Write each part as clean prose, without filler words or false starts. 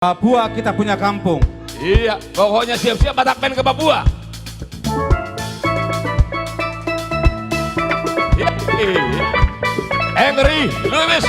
Papua kita punya kampung. Iya, pokoknya siap-siap Batak Band ke Papua. Ngeri, Luis.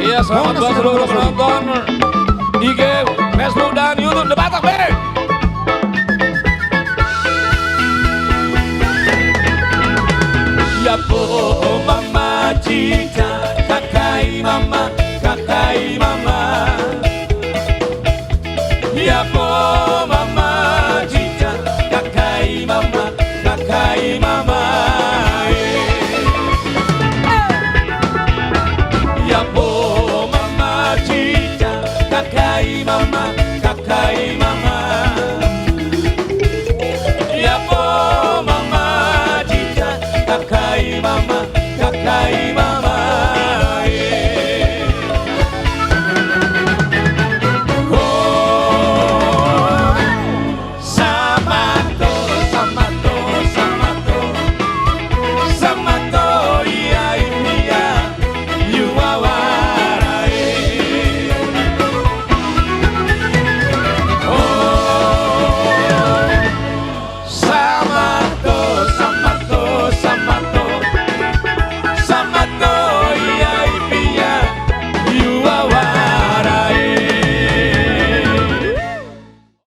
Iya, selamat buat seluruh penonton IG, Facebook, dan YouTube The Batak Band. Ya po mama chica, kakai mama, kakai mama. Ya po mama chica, kakai mama, kakai mama. Ya po kakai mama, kakai mama. Ya po mama, chica, kakai mama.